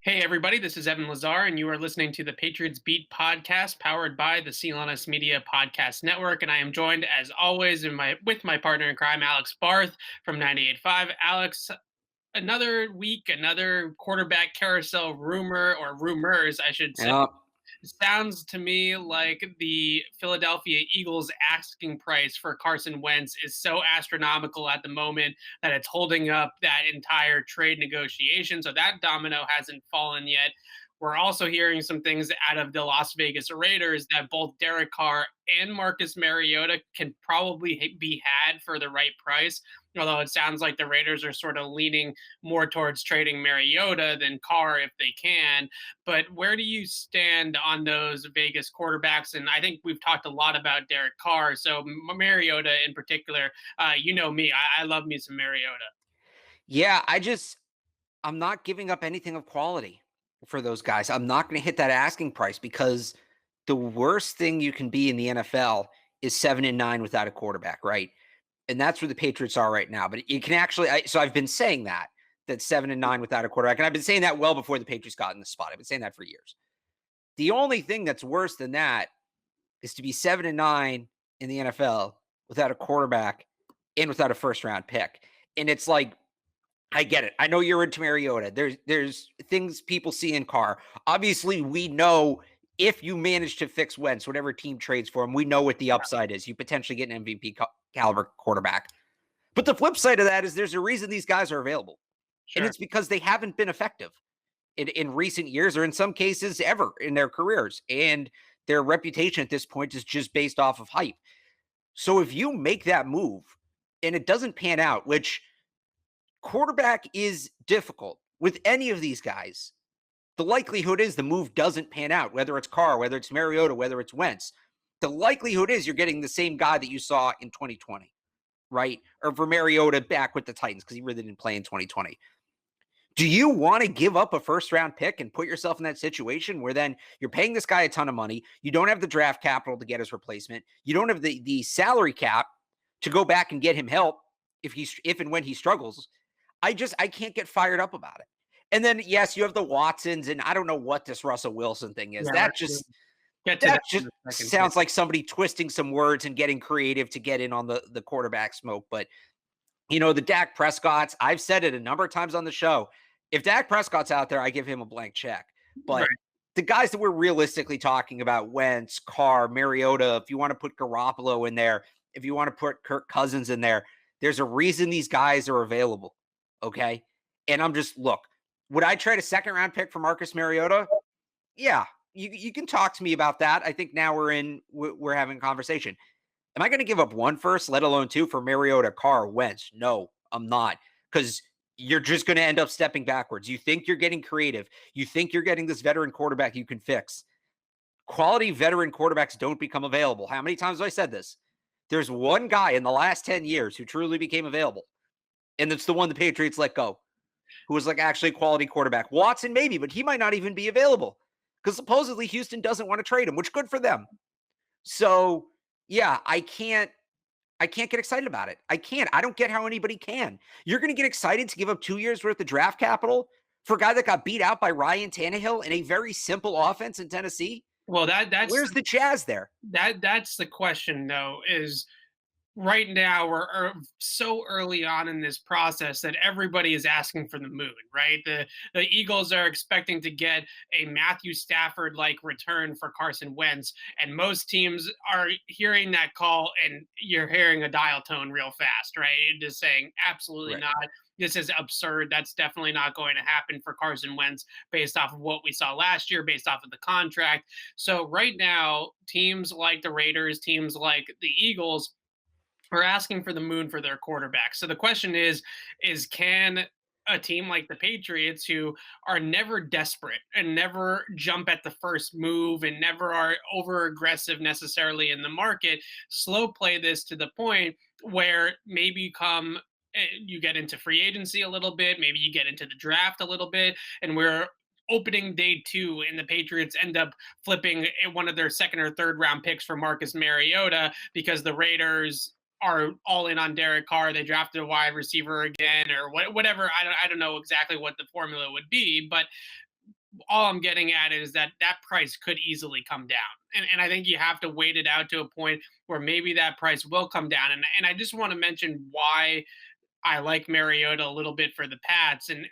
Hey, everybody, this is Evan Lazar, and you are listening to the Patriots Beat podcast powered by the CLNS Media Podcast Network. And I am joined, as always, with my partner in crime, Alex Barth from 98.5. Alex, another week, another quarterback carousel rumor, or rumors, I should say. Yeah, Sounds to me like the Philadelphia Eagles asking price for Carson Wentz is so astronomical at the moment that it's holding up that entire trade negotiation. So that domino hasn't fallen yet. We're also hearing some things out of the Las Vegas Raiders that both Derek Carr and Marcus Mariota can probably be had for the right price. Although it sounds like the Raiders are sort of leaning more towards trading Mariota than Carr if they can. But where do you stand on those Vegas quarterbacks? And I think we've talked a lot about Derek Carr. So Mariota in particular, you know me, I love me some Mariota. yeah, I'm not giving up anything of quality for those guys. I'm not going to hit that asking price because the worst thing you can be in the NFL is 7-9 without a quarterback, right? And that's where the Patriots are right now. But you can actually, so I've been saying that 7-9 without a quarterback, and I've been saying that well before the Patriots got in the spot. I've been saying that for years. The only thing that's worse than that is to be 7-9 in the NFL without a quarterback and without a first round pick. And it's like, I get it. I know you're into Mariota. There's things people see in Carr. Obviously, we know if you manage to fix Wentz, whatever team trades for him, we know what the upside is. You potentially get an MVP caliber quarterback. But the flip side of that is there's a reason these guys are available. And Sure. it's because they haven't been effective in recent years, or in some cases ever in their careers. And their reputation at this point is just based off of hype. So if you make that move and it doesn't pan out, which quarterback is difficult with any of these guys, the likelihood is the move doesn't pan out, whether it's Carr, whether it's Mariota, whether it's Wentz. The likelihood is you're getting the same guy that you saw in 2020, right? Or for Mariota back with the Titans, because he really didn't play in 2020. Do you want to give up a first round pick and put yourself in that situation where then you're paying this guy a ton of money? You don't have the draft capital to get his replacement. You don't have the salary cap to go back and get him help if and when he struggles. I can't get fired up about it. And then yes, you have the Watsons, and I don't know what this Russell Wilson thing is. Yeah, That we'll just get to that that in just a second. sounds like somebody twisting some words and getting creative to get in on the quarterback smoke. But the Dak Prescott's, I've said it a number of times on the show. If Dak Prescott's out there, I give him a blank check. Right. But the guys that we're realistically talking about, Wentz, Carr, Mariota, if you want to put Garoppolo in there, if you want to put Kirk Cousins in there, there's a reason these guys are available. Okay. And look, would I trade a second round pick for Marcus Mariota? Yeah. You can talk to me about that. I think now we're having a conversation. Am I going to give up one first, let alone two, for Mariota, Carr, Wentz? No, I'm not. Because you're just going to end up stepping backwards. You think you're getting creative. You think you're getting this veteran quarterback you can fix. Quality veteran quarterbacks don't become available. How many times have I said this? There's one guy in the last 10 years who truly became available. And it's the one the Patriots let go, who was like actually a quality quarterback. Watson, maybe, but he might not even be available because supposedly Houston doesn't want to trade him, which good for them. So, yeah, I can't get excited about it. I can't. I don't get how anybody can. You're going to get excited to give up 2 years worth of draft capital for a guy that got beat out by Ryan Tannehill in a very simple offense in Tennessee? Well, that's Where's the jazz there? that's the question though, is right now we're so early on in this process that everybody is asking for the moon, right? The Eagles are expecting to get a Matthew Stafford like return for Carson Wentz, and most teams are hearing that call, and you're hearing a dial tone real fast, right? Just saying absolutely Right. not. This is absurd. That's definitely not going to happen for Carson Wentz based off of what we saw last year, based off of the contract. So right now, teams like the Raiders, teams like the Eagles are asking for the moon for their quarterback. So the question is can a team like the Patriots, who are never desperate and never jump at the first move and never are over aggressive necessarily in the market, slow play this to the point where maybe you get into free agency a little bit, maybe you get into the draft a little bit, and we're opening day 2 and the Patriots end up flipping one of their second or third round picks for Marcus Mariota because the Raiders are all in on Derek Carr. They drafted a wide receiver again, or whatever. I don't know exactly what the formula would be, but all I'm getting at is that that price could easily come down. And I think you have to wait it out to a point where maybe that price will come down. And I just want to mention why I like Mariota a little bit for the Pats. And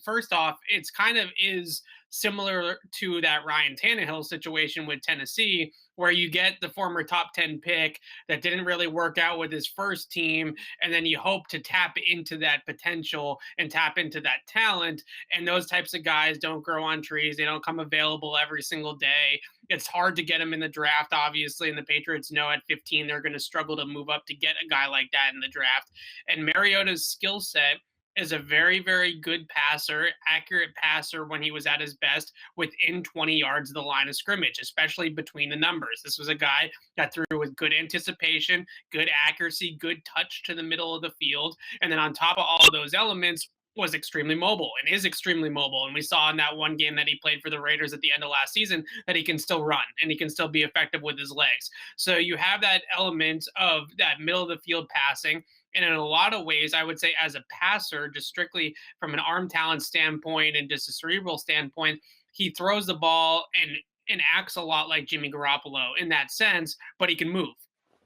first off, it's kind of is similar to that Ryan Tannehill situation with Tennessee, where you get the former top 10 pick that didn't really work out with his first team. And then you hope to tap into that potential and tap into that talent. And those types of guys don't grow on trees. They don't come available every single day. It's hard to get them in the draft, obviously. And the Patriots know at 15, they're going to struggle to move up to get a guy like that in the draft. And Mariota's skill set is a very, very good passer, accurate passer when he was at his best within 20 yards of the line of scrimmage, especially between the numbers. This was a guy that threw with good anticipation, good accuracy, good touch to the middle of the field. And then on top of all of those elements, was extremely mobile and is extremely mobile. And we saw in that one game that he played for the Raiders at the end of last season that he can still run and he can still be effective with his legs. So you have that element of that middle of the field passing. And in a lot of ways, I would say as a passer, just strictly from an arm talent standpoint and just a cerebral standpoint, he throws the ball and acts a lot like Jimmy Garoppolo in that sense, but he can move.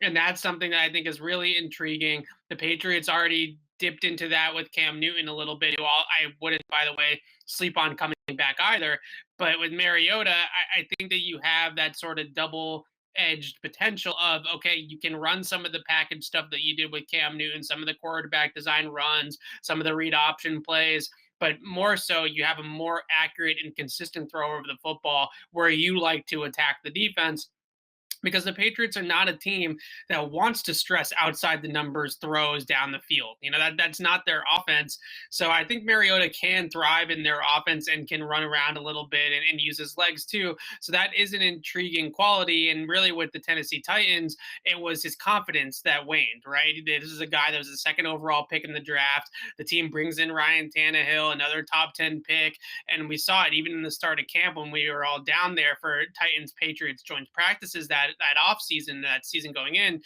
And that's something that I think is really intriguing. The Patriots already dipped into that with Cam Newton a little bit, who I wouldn't, by the way, sleep on coming back either. But with Mariota, I think that you have that sort of double edged potential of, okay, you can run some of the package stuff that you did with Cam Newton, some of the quarterback design runs, some of the read option plays, but more so you have a more accurate and consistent thrower of the football where you like to attack the defense, because the Patriots are not a team that wants to stress outside the numbers throws down the field. You know, that's not their offense. So I think Mariota can thrive in their offense and can run around a little bit and use his legs too. So that is an intriguing quality. And really with the Tennessee Titans, it was his confidence that waned, right? This is a guy that was a second overall pick in the draft. The team brings in Ryan Tannehill, another top 10 pick. And we saw it even in the start of camp when we were all down there for Titans Patriots joint practices that off season, that season going in,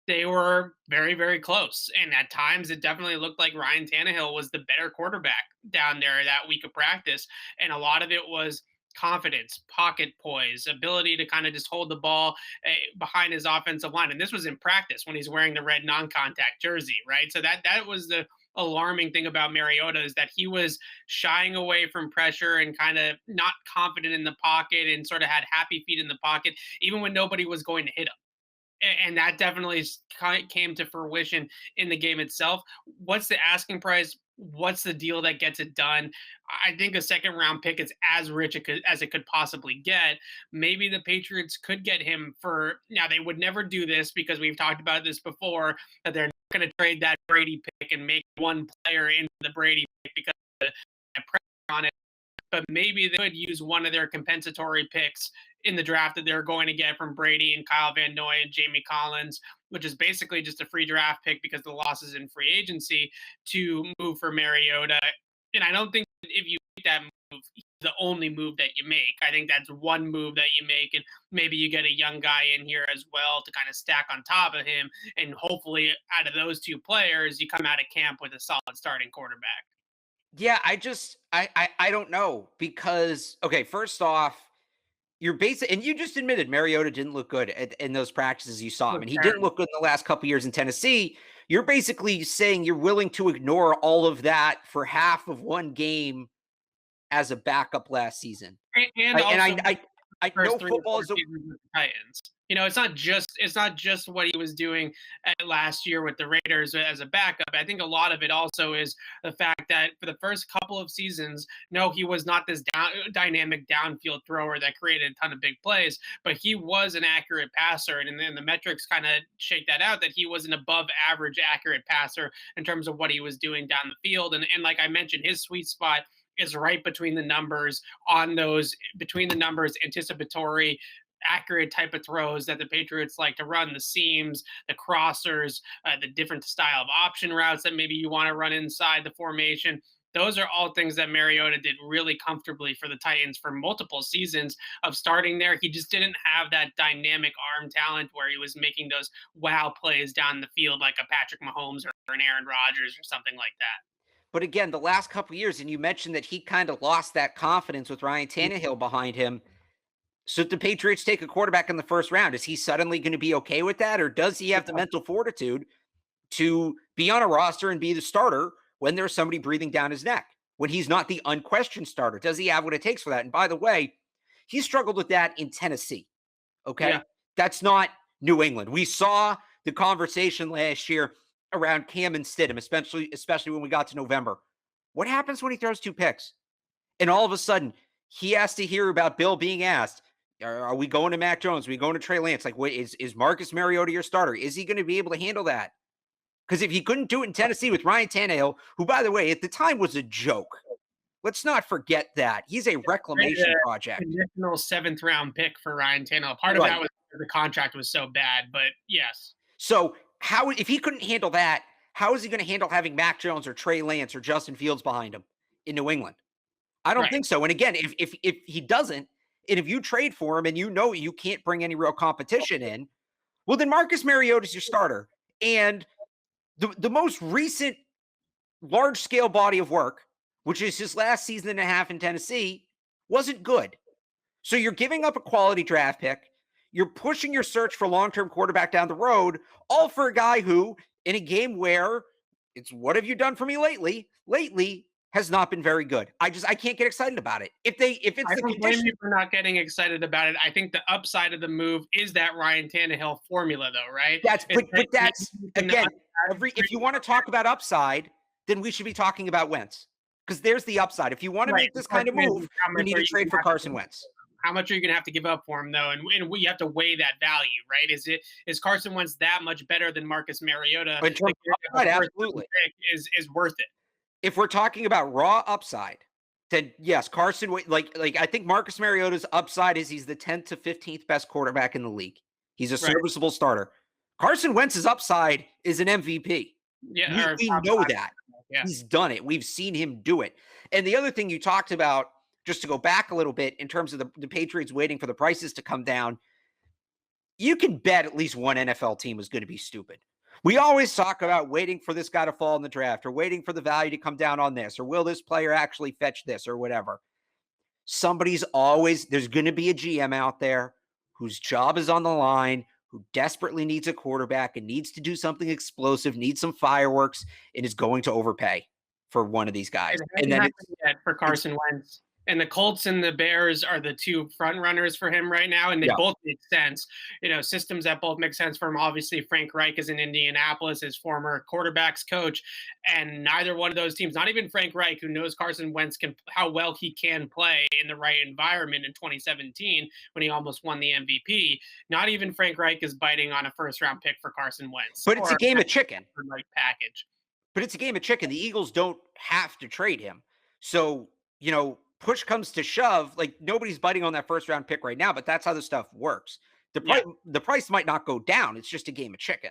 they were very, very close. And at times it definitely looked like Ryan Tannehill was the better quarterback down there that week of practice. And a lot of it was confidence, pocket poise, ability to kind of just hold the ball behind his offensive line. And this was in practice when he's wearing the red non-contact jersey, right? So that was the alarming thing about Mariota, is that he was shying away from pressure and kind of not confident in the pocket and sort of had happy feet in the pocket, even when nobody was going to hit him. And that definitely came to fruition in the game itself. What's the asking price? What's the deal that gets it done? I think a second round pick is as rich as it could possibly get. Maybe the Patriots could get him for, now they would never do this because we've talked about this before, that they're not going to trade that Brady pick and make one player into the Brady pick because of the pressure on it. But maybe they could use one of their compensatory picks in the draft that they're going to get from Brady and Kyle Van Noy and Jamie Collins, which is basically just a free draft pick because the losses in free agency, to move for Mariota. And I don't think if you make that move, the only move that you make. I think that's one move that you make, and maybe you get a young guy in here as well to kind of stack on top of him. And hopefully out of those two players, you come out of camp with a solid starting quarterback. Yeah, I don't know, because okay, first off, you're basic, and you just admitted Mariota didn't look good in those practices you saw him, and he didn't look good in the last couple years in Tennessee. You're basically saying you're willing to ignore all of that for half of one game as a backup last season. And also, I know football is Titans. You know, it's not just what he was doing last year with the Raiders as a backup. I think a lot of it also is the fact that for the first couple of seasons, no, he was not this dynamic downfield thrower that created a ton of big plays, but he was an accurate passer, and then the metrics kind of shake that out, that he was an above average accurate passer in terms of what he was doing down the field. And like I mentioned, his sweet spot is right between the numbers, on those between the numbers anticipatory accurate type of throws that the Patriots like to run, the seams, the crossers, the different style of option routes that maybe you want to run inside the formation. Those are all things that Mariota did really comfortably for the Titans for multiple seasons of starting there. He just didn't have that dynamic arm talent where he was making those wow plays down the field like a Patrick Mahomes or an Aaron Rodgers or something like that. But again, the last couple of years, and you mentioned that he kind of lost that confidence with Ryan Tannehill behind him. So if the Patriots take a quarterback in the first round, is he suddenly going to be okay with that? Or does he have the mental fortitude to be on a roster and be the starter when there's somebody breathing down his neck, when he's not the unquestioned starter? Does he have what it takes for that? And by the way, he struggled with that in Tennessee. Okay. Yeah. That's not New England. We saw the conversation last year around Cam and Stidham, especially when we got to November. What happens when he throws 2 picks? And all of a sudden, he has to hear about Bill being asked, are we going to Mac Jones? Are we going to Trey Lance? Like, what is Marcus Mariota your starter? Is he going to be able to handle that? Because if he couldn't do it in Tennessee with Ryan Tannehill, who, by the way, at the time was a joke. Let's not forget that. He's a reclamation project. Additional 7th round pick for Ryan Tannehill. Part of that was the contract was so bad, but yes. So if he couldn't handle that, how is he going to handle having Mac Jones or Trey Lance or Justin Fields behind him in New England? I don't think so. And again, if he doesn't, and if you trade for him and you know you can't bring any real competition in, well, then Marcus Mariota is your starter. And the most recent large-scale body of work, which is his last season and a half in Tennessee, wasn't good. So you're giving up a quality draft pick. You're pushing your search for long-term quarterback down the road, all for a guy who, in a game where it's what have you done for me lately has not been very good. I can't get excited about it. If it's I the don't blame you for not getting excited about it. I think the upside of the move is that Ryan Tannehill formula, though, right? But that's again, if you want to talk about upside, then we should be talking about Wentz, because there's the upside. If you want to make this kind of move, you need to trade for Carson Wentz. How much are you going to have to give up for him, though? And we have to weigh that value, right? Is Carson Wentz that much better than Marcus Mariota? In terms of upside, absolutely, is worth it. If we're talking about raw upside, then yes, Carson. Like I think Marcus Mariota's upside is he's the 10th to 15th best quarterback in the league. He's a serviceable starter. Carson Wentz's upside is an MVP. Yeah, we know that. Yeah. He's done it. We've seen him do it. And the other thing you talked about, just to go back a little bit in terms of the Patriots waiting for the prices to come down, you can bet at least one NFL team is going to be stupid. We always talk about waiting for this guy to fall in the draft or waiting for the value to come down on this, or will this player actually fetch this or whatever. There's going to be a GM out there whose job is on the line, who desperately needs a quarterback and needs to do something explosive, needs some fireworks, and is going to overpay for one of these guys. And then for Carson Wentz. And the Colts and the Bears are the 2 front runners for him right now, and they both make sense. Systems that both make sense for him. Obviously, Frank Reich is in Indianapolis, his former quarterbacks coach, and neither one of those teams, not even Frank Reich, who knows Carson Wentz how well he can play in the right environment in 2017 when he almost won the MVP. Not even Frank Reich is biting on a first-round pick for Carson Wentz. But it's a game of chicken. Package. But it's a game of chicken. The Eagles don't have to trade him. So, push comes to shove, like nobody's biting on that first round pick right now, but that's how the stuff works. The price might not go down. It's just a game of chicken.